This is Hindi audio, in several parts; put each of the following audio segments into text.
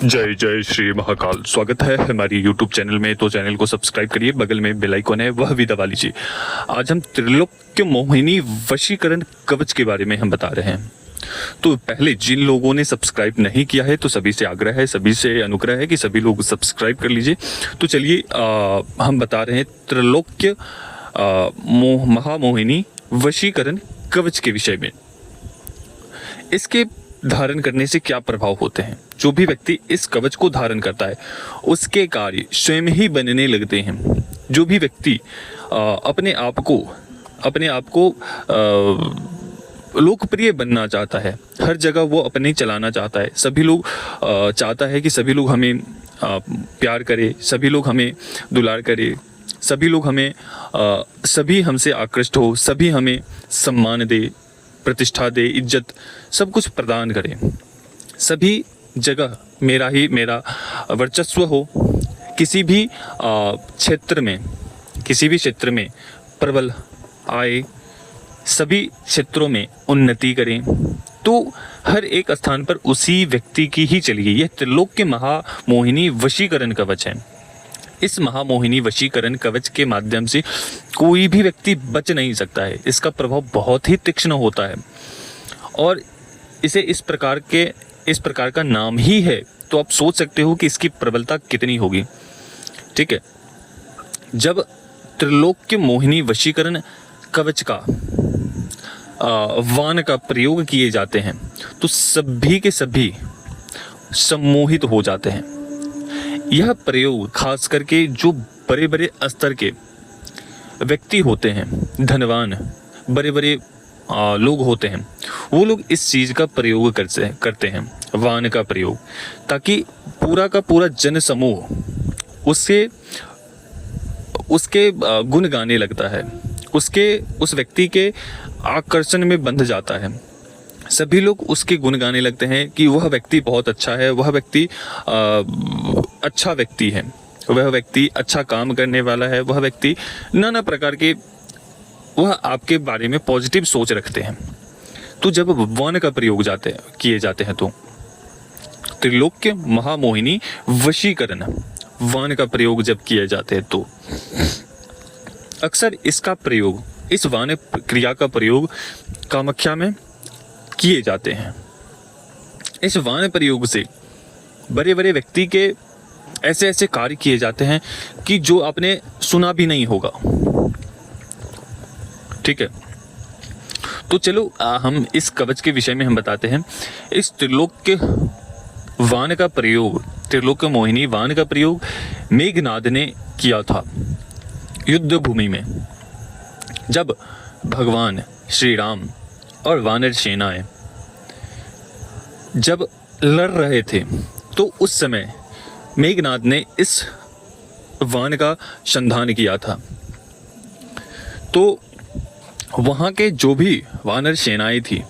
जय जय श्री महाकाल। स्वागत है हमारी YouTube चैनल में। तो चैनल को सब्सक्राइब करिए, बगल में बेल आइकन है वह भी दबा लीजिए। आज हम त्रिलोक्य मोहिनी वशीकरण कवच के बारे में हम बता रहे हैं। तो पहले जिन लोगों ने सब्सक्राइब नहीं किया है तो सभी से आग्रह है, सभी से अनुग्रह है कि सभी लोग सब्सक्राइब कर लीजिए। तो चलिए हम बता रहे हैं त्रिलोक्य महामोहिनी वशीकरण कवच के विषय में। इसके धारण करने से क्या प्रभाव होते हैं। जो भी व्यक्ति इस कवच को धारण करता है उसके कार्य स्वयं ही बनने लगते हैं। जो भी व्यक्ति अपने आप को लोकप्रिय बनना चाहता है, हर जगह वो अपने चलाना चाहता है, सभी लोग चाहता है कि सभी लोग हमें प्यार करे, सभी लोग हमें दुलार करे, सभी हमसे आकृष्ट हो, सभी हमें सम्मान दे, प्रतिष्ठा दे, इज्जत सब कुछ प्रदान करे, सभी जगह मेरा वर्चस्व हो, किसी भी क्षेत्र में प्रबल आए, सभी क्षेत्रों में उन्नति करें, तो हर एक स्थान पर उसी व्यक्ति की ही चलेगी। यह त्रिलोक्य महामोहिनी वशीकरण कवच है। इस महामोहिनी वशीकरण कवच के माध्यम से कोई भी व्यक्ति बच नहीं सकता है। इसका प्रभाव बहुत ही तीक्ष्ण होता है और इसे इस प्रकार का नाम ही है, तो आप सोच सकते हो कि इसकी प्रबलता कितनी होगी। ठीक है, जब त्रिलोक्य मोहिनी वशीकरण कवच का वान का प्रयोग किए जाते हैं तो सभी के सभी सम्मोहित हो जाते हैं। यह प्रयोग खास करके जो बड़े बड़े स्तर के व्यक्ति होते हैं, धनवान बड़े बड़े लोग होते हैं, वो लोग इस चीज का प्रयोग करते हैं, वान का प्रयोग, ताकि पूरा का पूरा जन समूह उसके गुण गाने लगता है, उस व्यक्ति के आकर्षण में बंध जाता है। सभी लोग उसके गुण गाने लगते हैं कि वह व्यक्ति बहुत अच्छा है, वह व्यक्ति अच्छा व्यक्ति है, वह व्यक्ति अच्छा काम करने वाला है, वह व्यक्ति नाना प्रकार के वह आपके बारे में पॉजिटिव सोच रखते हैं। तो जब वान का प्रयोग किए जाते हैं तो त्रिलोक्य महामोहिनी वशीकरण वान का प्रयोग जब किए जाते हैं तो अक्सर इस वान क्रिया का प्रयोग कामाख्या में किए जाते हैं। इस वान प्रयोग से बड़े बड़े व्यक्ति के ऐसे कार्य किए जाते हैं कि जो आपने सुना भी नहीं होगा। ठीक है, तो चलो हम इस कवच के विषय में हम बताते हैं। इस त्रिलोक्य मोहिनी वान का प्रयोग मेघनाद ने किया था युद्ध भूमि में। जब भगवान श्री राम और वानर सेनाएं जब लड़ रहे थे तो उस समय मेघनाद ने इस वान का संधान किया था। तो वहां के जो भी वानर सेनाएं थी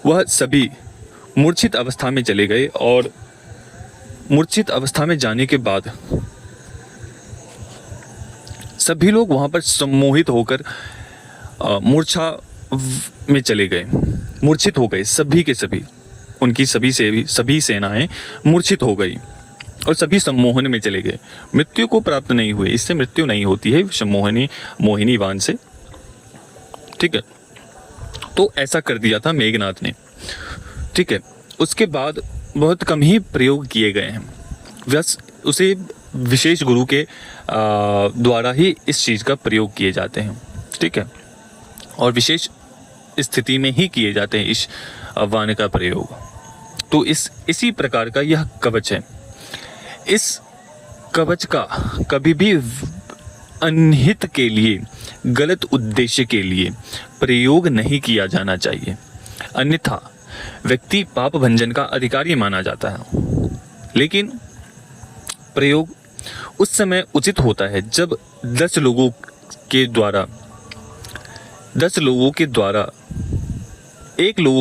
वह सभी मूर्छित अवस्था में चले गए और मूर्छित अवस्था में जाने के बाद सभी लोग वहां पर सम्मोहित होकर मूर्छा में चले गए, मूर्छित हो गए, सभी के सभी, उनकी सभी सेनाएं मूर्छित हो गई और सभी सम्मोहन में चले गए। मृत्यु को प्राप्त नहीं हुए, इससे मृत्यु नहीं होती है मोहिनी वान से। ठीक है, तो ऐसा कर दिया था मेघनाद ने। ठीक है, उसके बाद बहुत कम ही प्रयोग किए गए हैं, बस उसे विशेष गुरु के द्वारा ही इस चीज का प्रयोग किए जाते हैं। ठीक है, और विशेष स्थिति में ही किए जाते हैं इस वान का प्रयोग। तो इसी प्रकार का यह कवच है। इस कवच का कभी भी अनहित के लिए, गलत उद्देश्य के लिए प्रयोग नहीं किया जाना चाहिए, अन्यथा व्यक्ति पाप भंजन का अधिकारी माना जाता है। लेकिन प्रयोग उस समय उचित होता है जब 10 लोगों के द्वारा 1 लोगों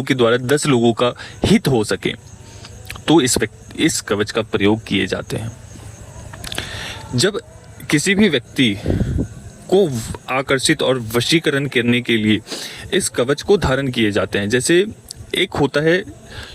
के द्वारा 10 लोगों का हित हो सके, तो इस कवच का प्रयोग किए जाते हैं। जब किसी भी व्यक्ति को आकर्षित और वशीकरण करने के लिए इस कवच को धारण किए जाते हैं, जैसे एक होता है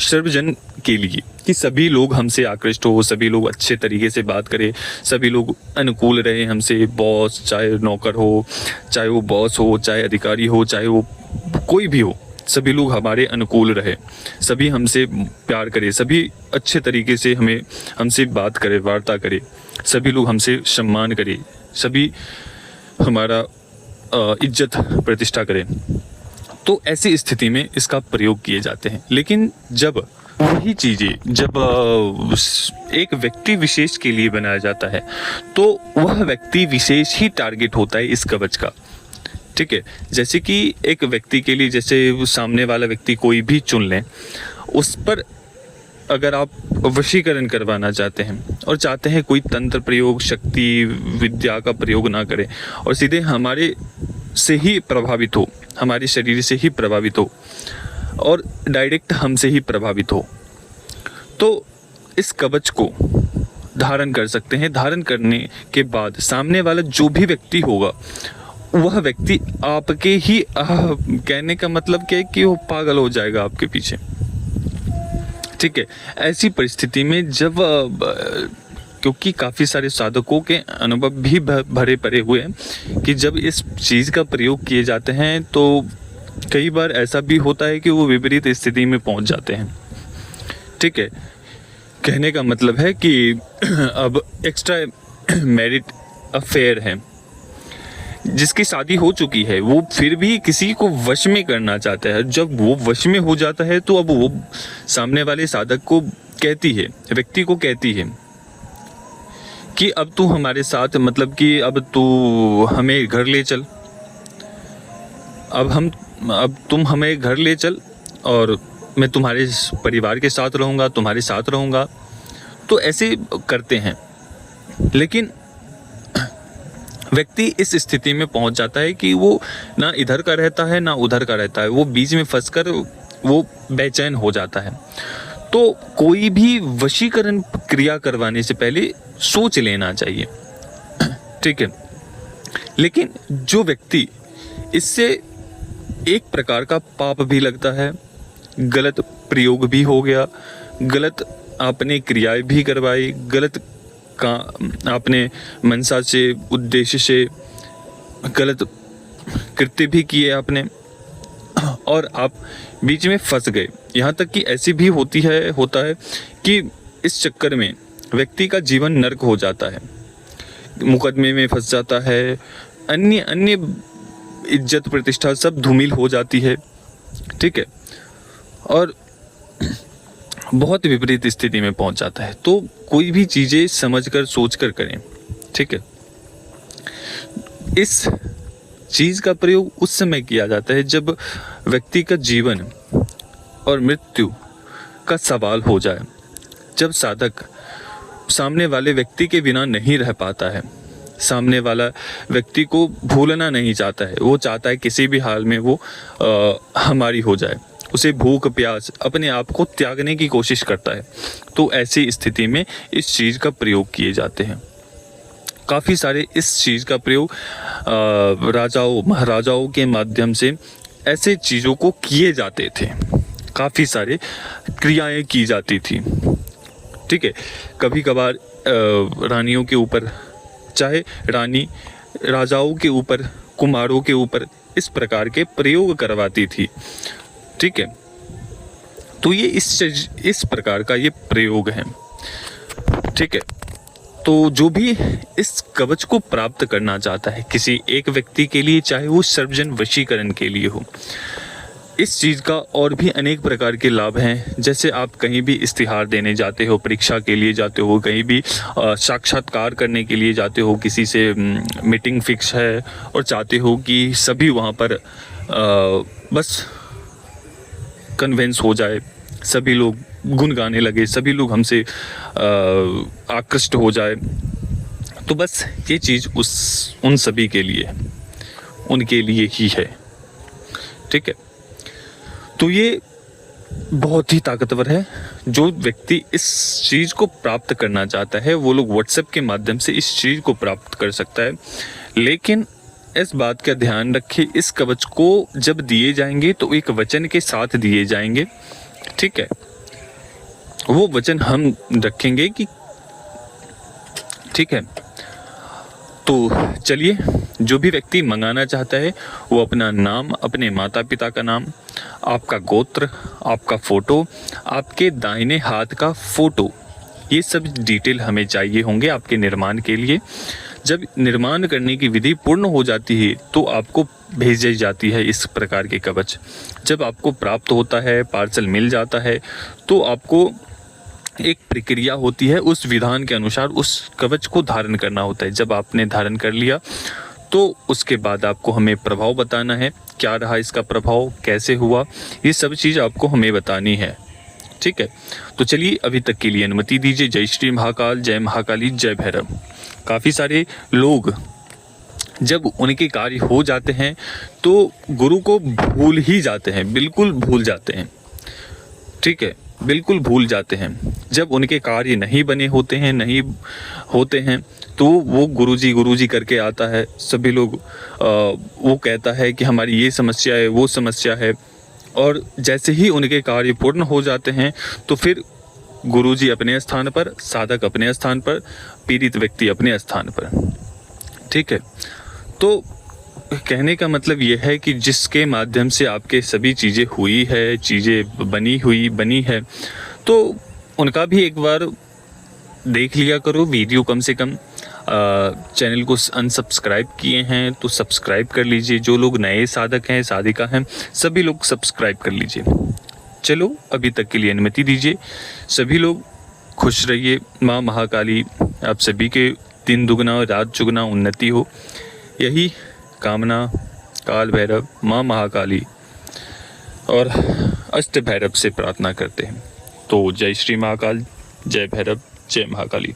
सर्वजन के लिए कि सभी लोग हमसे आकृष्ट हो, सभी लोग अच्छे तरीके से बात करें, सभी लोग अनुकूल रहे हमसे, बॉस चाहे नौकर हो, चाहे वो बॉस हो, चाहे अधिकारी हो, चाहे वो कोई भी हो, सभी लोग हमारे अनुकूल रहे, सभी हमसे प्यार करें, सभी अच्छे तरीके से हमसे बात करें, वार्ता करें, सभी लोग हमसे सम्मान करें, सभी हमारा इज्जत प्रतिष्ठा करें। तो ऐसी स्थिति में इसका प्रयोग किए जाते हैं। लेकिन जब वही चीज़ें जब एक व्यक्ति विशेष के लिए बनाया जाता है तो वह व्यक्ति विशेष ही टारगेट होता है इस कवच का। ठीक है, जैसे कि एक व्यक्ति के लिए, जैसे सामने वाला व्यक्ति कोई भी चुन लें, उस पर अगर आप वशीकरण करवाना चाहते हैं और चाहते हैं कोई तंत्र प्रयोग, शक्ति विद्या का प्रयोग ना करें और सीधे हमारे से ही प्रभावित हो, हमारे शरीर से ही प्रभावित हो और डायरेक्ट हमसे ही प्रभावित हो, तो इस कवच को धारण कर सकते हैं। धारण करने के बाद सामने वाला जो भी व्यक्ति होगा वह व्यक्ति आपके ही कहने का मतलब क्या है कि वो पागल हो जाएगा आपके पीछे। ठीक है, ऐसी परिस्थिति में जब क्योंकि काफ़ी सारे साधकों के अनुभव भी भरे पड़े हुए हैं कि जब इस चीज़ का प्रयोग किए जाते हैं तो कई बार ऐसा भी होता है कि वो विपरीत स्थिति में पहुंच जाते हैं। ठीक है, कहने का मतलब है कि अब एक्स्ट्रा मैरिड अफेयर है, जिसकी शादी हो चुकी है, वो फिर भी किसी को वश में करना चाहता है। जब वो वश में हो जाता है तो अब वो सामने वाले साधक को कहती है, व्यक्ति को कहती है कि अब तू हमारे साथ, मतलब कि अब तू हमें घर ले चल, अब तुम हमें घर ले चल और मैं तुम्हारे परिवार के साथ रहूँगा, तुम्हारे साथ रहूँगा। तो ऐसे करते हैं, लेकिन व्यक्ति इस स्थिति में पहुंच जाता है कि वो ना इधर का रहता है ना उधर का रहता है, वो बीच में फंसकर वो बेचैन हो जाता है। तो कोई भी वशीकरण क्रिया करवाने से पहले सोच लेना चाहिए। ठीक है, लेकिन जो व्यक्ति इससे एक प्रकार का पाप भी लगता है, गलत प्रयोग भी हो गया, गलत आपने क्रियाएं भी करवाई, गलत का आपने मनसा से, उद्देश्य से गलत कृत्य भी किए आपने और आप बीच में फंस गए। यहाँ तक कि ऐसी भी होता है कि इस चक्कर में व्यक्ति का जीवन नरक हो जाता है, मुकदमे में फंस जाता है, अन्य इज्जत प्रतिष्ठा सब धूमिल हो जाती है। ठीक है, और बहुत विपरीत स्थिति में पहुंच जाता है। तो कोई भी चीज़ें समझकर सोचकर करें। ठीक है, इस चीज़ का प्रयोग उस समय किया जाता है जब व्यक्ति का जीवन और मृत्यु का सवाल हो जाए, जब साधक सामने वाले व्यक्ति के बिना नहीं रह पाता है, सामने वाला व्यक्ति को भूलना नहीं चाहता है, वो चाहता है किसी भी हाल में वो हमारी हो जाए, उसे भूख प्यास अपने आप को त्यागने की कोशिश करता है। तो ऐसी स्थिति में इस चीज़ का प्रयोग किए जाते हैं। काफ़ी सारे इस चीज़ का प्रयोग राजाओं महाराजाओं के माध्यम से ऐसे चीज़ों को किए जाते थे, काफ़ी सारे क्रियाएं की जाती थी। ठीक है, कभी कभार रानियों के ऊपर, चाहे रानी राजाओं के ऊपर, कुमारों के ऊपर इस प्रकार के प्रयोग करवाती थी। ठीक है, तो ये इस प्रकार का ये प्रयोग है। ठीक है, तो जो भी इस कवच को प्राप्त करना चाहता है किसी एक व्यक्ति के लिए, चाहे वो सर्वजन वशीकरण के लिए हो, इस चीज़ का और भी अनेक प्रकार के लाभ हैं। जैसे आप कहीं भी इस्तिहार देने जाते हो, परीक्षा के लिए जाते हो, कहीं भी साक्षात्कार करने के लिए जाते हो, किसी से मीटिंग फिक्स है और चाहते हो कि सभी वहाँ पर बस कन्वेंस हो जाए, सभी लोग गुन गाने लगे, सभी लोग हमसे आकृष्ट हो जाए, तो बस ये चीज़ उन सभी के लिए, उनके लिए ही है। ठीक है, तो ये बहुत ही ताकतवर है। जो व्यक्ति इस चीज़ को प्राप्त करना चाहता है वो लोग व्हाट्सएप के माध्यम से इस चीज़ को प्राप्त कर सकता है। लेकिन इस बात का ध्यान रखें, इस कवच को जब दिए जाएंगे तो एक वचन के साथ दिए जाएंगे, ठीक है। वो वचन हम रखेंगे कि ठीक है। तो चलिए, जो भी व्यक्ति मंगाना चाहता है वो अपना नाम, अपने माता पिता का नाम, आपका गोत्र, आपका फ़ोटो, आपके दाहिने हाथ का फ़ोटो, ये सब डिटेल हमें चाहिए होंगे आपके निर्माण के लिए। जब निर्माण करने की विधि पूर्ण हो जाती है तो आपको भेजी जाती है इस प्रकार के कवच। जब आपको प्राप्त होता है, पार्सल मिल जाता है, तो आपको एक प्रक्रिया होती है, उस विधान के अनुसार उस कवच को धारण करना होता है। जब आपने धारण कर लिया तो उसके बाद आपको हमें प्रभाव बताना है, क्या रहा इसका प्रभाव, कैसे हुआ, ये सब चीज़ आपको हमें बतानी है, ठीक है। तो चलिए, अभी तक के लिए अनुमति दीजिए। जय श्री महाकाल, जय महाकाली, जय भैरव। काफ़ी सारे लोग जब उनके कार्य हो जाते हैं तो गुरु को भूल ही जाते हैं, बिल्कुल भूल जाते हैं, ठीक है, बिल्कुल भूल जाते हैं। जब उनके कार्य नहीं बने होते हैं, नहीं होते हैं, तो वो गुरुजी करके आता है। सभी लोग वो कहता है कि हमारी ये समस्या है, वो समस्या है, और जैसे ही उनके कार्य पूर्ण हो जाते हैं तो फिर गुरुजी अपने स्थान पर, साधक अपने स्थान पर, पीड़ित व्यक्ति अपने स्थान पर, ठीक है। तो कहने का मतलब यह है कि जिसके माध्यम से आपके सभी चीज़ें हुई है, चीज़ें बनी है, तो उनका भी एक बार देख लिया करो वीडियो। कम से कम चैनल को अनसब्सक्राइब किए हैं तो सब्सक्राइब कर लीजिए। जो लोग नए साधक हैं, साधिका हैं, सभी लोग सब्सक्राइब कर लीजिए। चलो, अभी तक के लिए अनुमति दीजिए। सभी लोग खुश रहिए। माँ महाकाली आप सभी के दिन दुगना रात चुगना उन्नति हो, यही कामना काल भैरव, माँ महाकाली और अष्ट भैरव से प्रार्थना करते हैं। तो जय श्री महाकाल, जय भैरव, जय महाकाली।